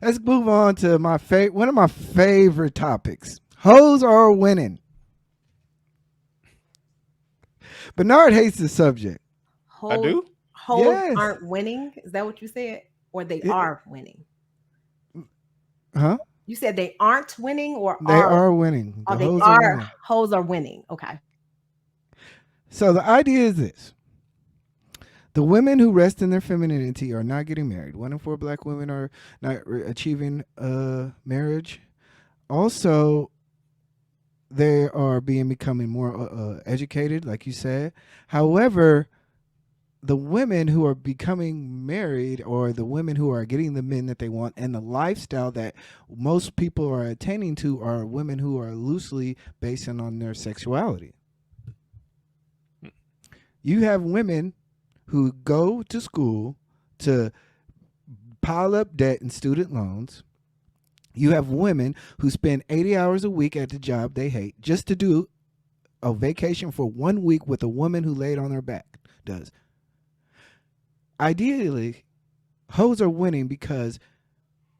let's move on to one of my favorite topics. Hoes are winning. Bernard hates the subject. I Hoes, do. hoes Yes. aren't winning. Is that what you said? Or they It, are winning? huh? You said they aren't winning or They are? are winning. Oh, The they hoes are are. winning. Hoes are winning. Okay. So the idea is this: the women who rest in their femininity are not getting married. 1 in 4 black women are not achieving marriage. Also, they are becoming more educated, like you said. However, the women who are becoming married, or the women who are getting the men that they want, and the lifestyle that most people are attaining to, are women who are loosely based on their sexuality. You have women who go to school to pile up debt and student loans. You have women who spend 80 hours a week at the job they hate just to do a vacation for 1 week with a woman who laid on their back does. Ideally, hoes are winning because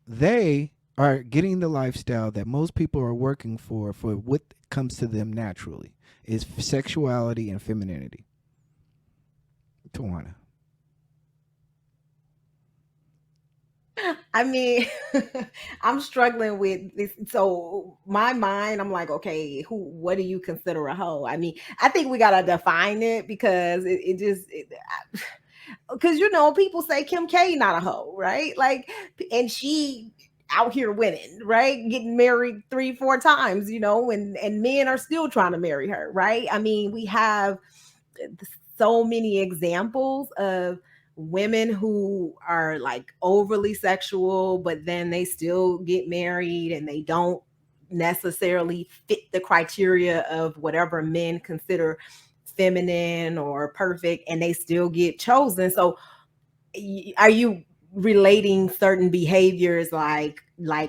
they are getting the lifestyle that most people are working for what comes to them naturally is sexuality and femininity. Tawana. I mean, I'm struggling with this. So my mind, I'm like, okay, what do you consider a hoe? I mean, I think we gotta define it because because people say Kim K not a hoe, right? Like, and she out here winning, right? Getting married 3, 4 times, and men are still trying to marry her, right? I mean, we have so many examples of women who are like overly sexual, but then they still get married and they don't necessarily fit the criteria of whatever men consider feminine or perfect, and they still get chosen. So are you relating certain behaviors like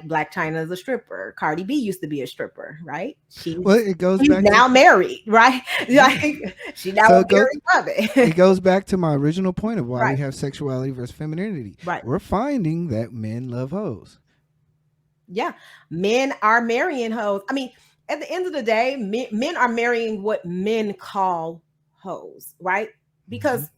Black China is a stripper? Cardi B used to be a stripper, right? Well, it goes She's back to now married, right? yeah. Like, she now So a it goes married it woman. goes back to my original point of why we Right, have sexuality versus femininity. right. We're finding that men love hoes. Yeah, men are marrying hoes. I mean, at the end of the day, men are marrying what men call hoes, right? Mm-hmm. Because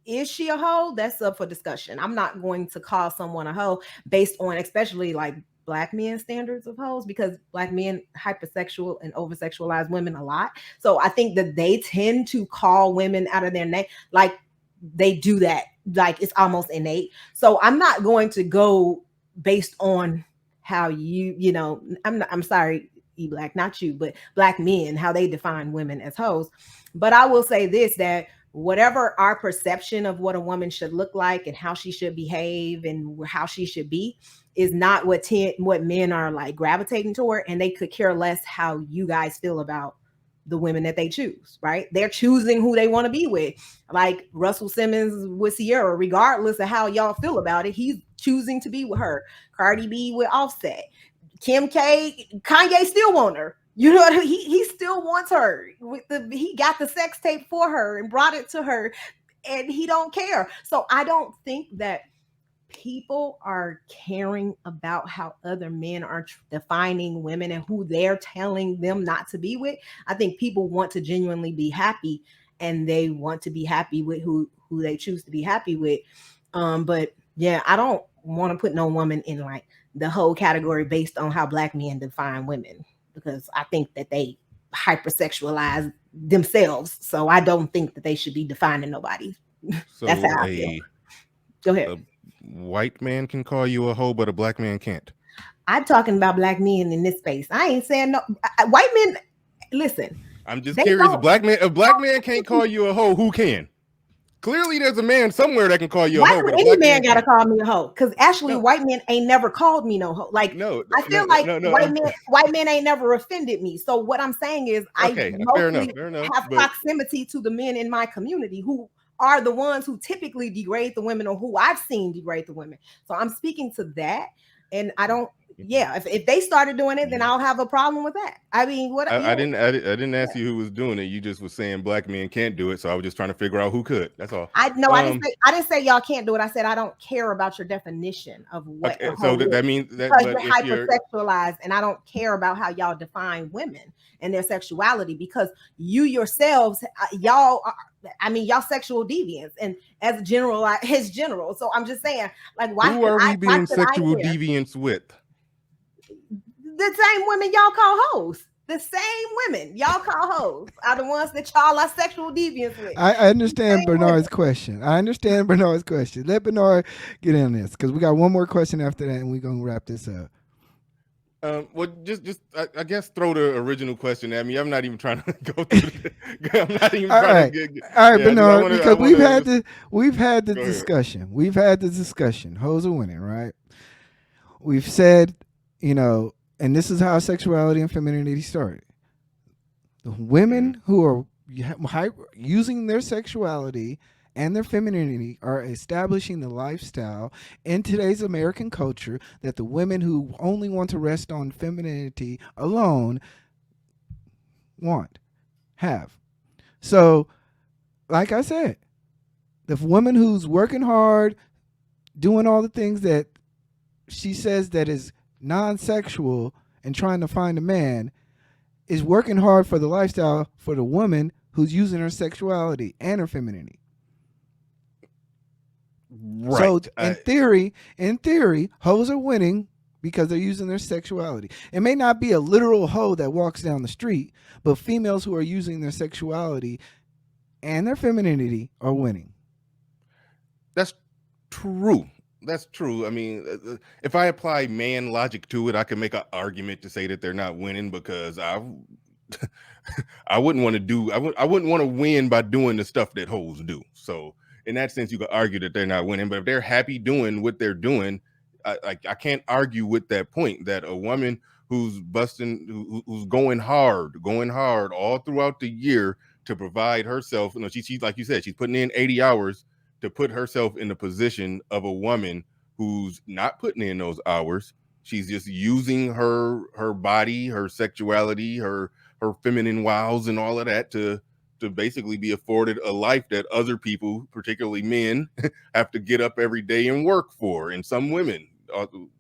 is she a hoe? That's up for discussion. I'm not going to call someone a hoe based on, especially like Black men standards of hoes, because Black men hypersexual and oversexualize women a lot. So I think that they tend to call women out of their name, like they do that, like it's almost innate. So I'm not going to go based on how I'm sorry, eBlack, not you, but Black men, how they define women as hoes. But I will say this, that whatever our perception of what a woman should look like and how she should behave and how she should be is not what men are like gravitating toward, and they could care less how you guys feel about the women that they choose, right? They're choosing who they want to be with. Like Russell Simmons with Sierra, regardless of how y'all feel about it, he's choosing to be with her. Cardi B with Offset. Kim K, Kanye still want her. You know what I mean? He still wants her. He got the sex tape for her and brought it to her, and he don't care. So I don't think that people are caring about how other men are defining women and who they're telling them not to be with. I think people want to genuinely be happy, and they want to be happy with who they choose to be happy with. But yeah, I don't want to put no woman in like the whole category based on how Black men define women, because I think that they hypersexualize themselves. So I don't think that they should be defining nobody. That's So how I feel. a Go ahead. a white man can call you a hoe, but a black man can't. I'm talking about Black men in this space. I ain't saying no white men. Listen, I'm just they curious. don't. A black man can't call you a hoe. Who can? Clearly, there's a man somewhere that can call you a Why hoe, do but a any black man man gotta can't. call me a hoe? Because actually, No, white men ain't never called me no hoe. Like, no, I no, feel like no, no. white men ain't never offended me. So what I'm saying is, I Okay, mostly fair enough. have But proximity to the men in my community who are the ones who typically degrade the women, or who I've seen degrade the women. So I'm speaking to that, and I don't. yeah, if they started doing it, then I'll have a problem with that. I mean, what you I know, didn't I, didn't ask you who was doing it. You just was saying black men can't do it, so I was just trying to figure out who could. That's all. I no, I didn't say y'all can't do it. I said I don't care about your definition of what a Okay, so hoe is that means that. because But you're if you're hypersexualized, and I don't care about how y'all define women and their sexuality because you yourselves, y'all, I mean, y'all sexual deviants, and as general, as general. So I'm just saying, like, who are we why being should I sexual care? deviants with? The same women y'all call hoes. The same women y'all call hoes are the ones that y'all are sexual deviants with. I understand Same women. Bernard's question. I understand Bernard's question. Let Bernard get in this because we got one more question after that, and we're gonna wrap this up. Well, just I guess throw the original question at me. I'm not even trying to go through. I'm not even All trying right, to all right, yeah. I Bernard, want to. because we've had the Go ahead. discussion. We've had the discussion. Hoes are winning, right? We've said, and this is how sexuality and femininity started. The women who are using their sexuality and their femininity are establishing the lifestyle in today's American culture that the women who only want to rest on femininity alone have. So, like I said, the woman who's working hard, doing all the things that she says that is non-sexual and trying to find a man is working hard for the lifestyle for the woman who's using her sexuality and her femininity. Right. So in theory, hoes are winning because they're using their sexuality. It may not be a literal hoe that walks down the street, but females who are using their sexuality and their femininity are winning. That's true. That's true. I mean, if I apply man logic to it, I can make an argument to say that they're not winning because I wouldn't want to do. I wouldn't want to win by doing the stuff that hoes do. So in that sense, you could argue that they're not winning. But if they're happy doing what they're doing, I can't argue with that point. That a woman who's who's going hard all throughout the year to provide herself. She's like you said, she's putting in 80 hours to put herself in the position of a woman who's not putting in those hours. She's just using her body, her sexuality, her feminine wiles and all of that to basically be afforded a life that other people, particularly men, have to get up every day and work for. And some women,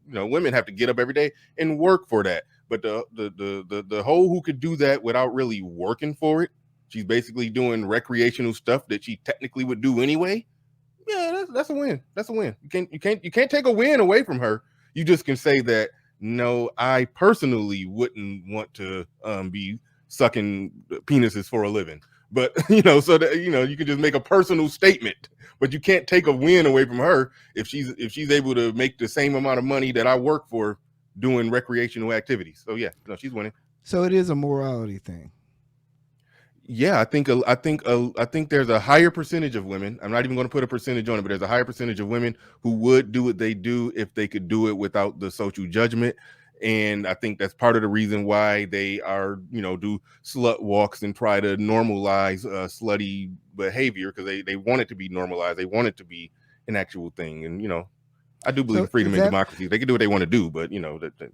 women have to get up every day and work for that. But the hoe who could do that without really working for it, she's basically doing recreational stuff that she technically would do anyway. Yeah, that's a win. That's a win. You can't take a win away from her. You just can say that no, I personally wouldn't want to be sucking penises for a living. But so that you can just make a personal statement, but you can't take a win away from her if she's able to make the same amount of money that I work for doing recreational activities. So yeah, no, she's winning. So it is a morality thing. Yeah, I think there's a higher percentage of women. I'm not even going to put a percentage on it, but there's a higher percentage of women who would do what they do if they could do it without the social judgment. And I think that's part of the reason why they are, do slut walks and try to normalize slutty behavior, because they want it to be normalized. They want it to be an actual thing. And, I do believe in freedom and democracy. They can do what they want to do, but,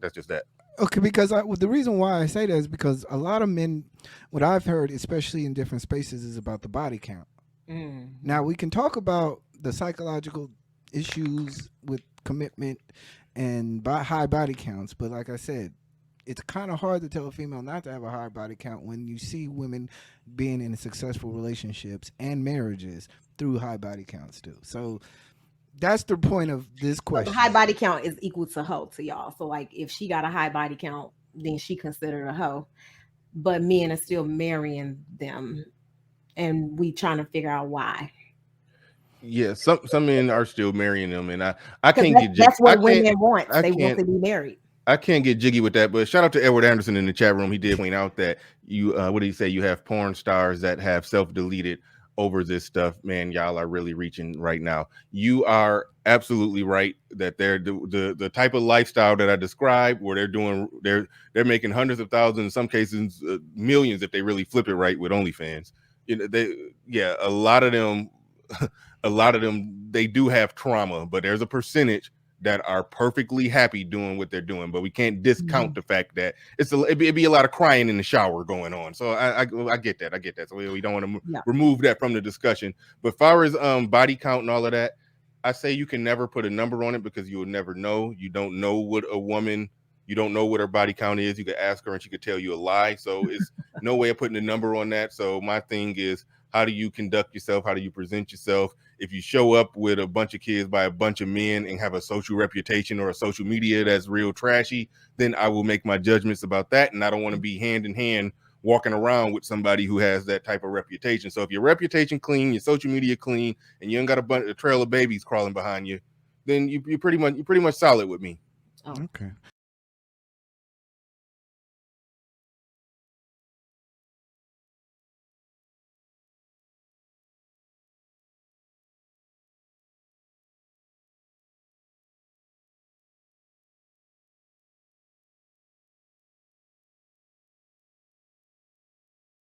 that's just that. Okay, because the reason why I say that is because a lot of men, what I've heard, especially in different spaces, is about the body count. Now, we can talk about the psychological issues with commitment and high body counts, but like I said, it's kind of hard to tell a female not to have a high body count when you see women being in successful relationships and marriages through high body counts too. So that's the point of this question. The high body count is equal to hoe to y'all. So like if she got a high body count, then she considered a hoe. But men are still marrying them, and we trying to figure out why. Yeah, some men are still marrying them, and I can't get that's what women want. They want to be married. I can't get jiggy with that, but shout out to Edward Anderson in the chat room. He did point out that you, what did he say? You have porn stars that have self-deleted over this stuff. Man, y'all are really reaching right now. You are absolutely right that they're the type of lifestyle that I described, where they're making hundreds of thousands, in some cases millions, if they really flip it right with OnlyFans. A lot of them, they do have trauma, but there's a percentage that are perfectly happy doing what they're doing, but we can't discount Mhm. the fact that it'd be a lot of crying in the shower going on. So I get that. I get that. So we don't want to Yeah. remove that from the discussion. But as far as body count and all of that, I say you can never put a number on it because you will never know. You don't know what a woman, you don't know what her body count is. You could ask her and she could tell you a lie. So it's no way of putting a number on that. So my thing is, how do you conduct yourself? How do you present yourself? If you show up with a bunch of kids by a bunch of men and have a social reputation or a social media that's real trashy, then I will make my judgments about that. And I don't want to be hand in hand walking around with somebody who has that type of reputation. So if your reputation clean, your social media clean, and you ain't got a trail of babies crawling behind you, then you're pretty much solid with me. Oh. Okay.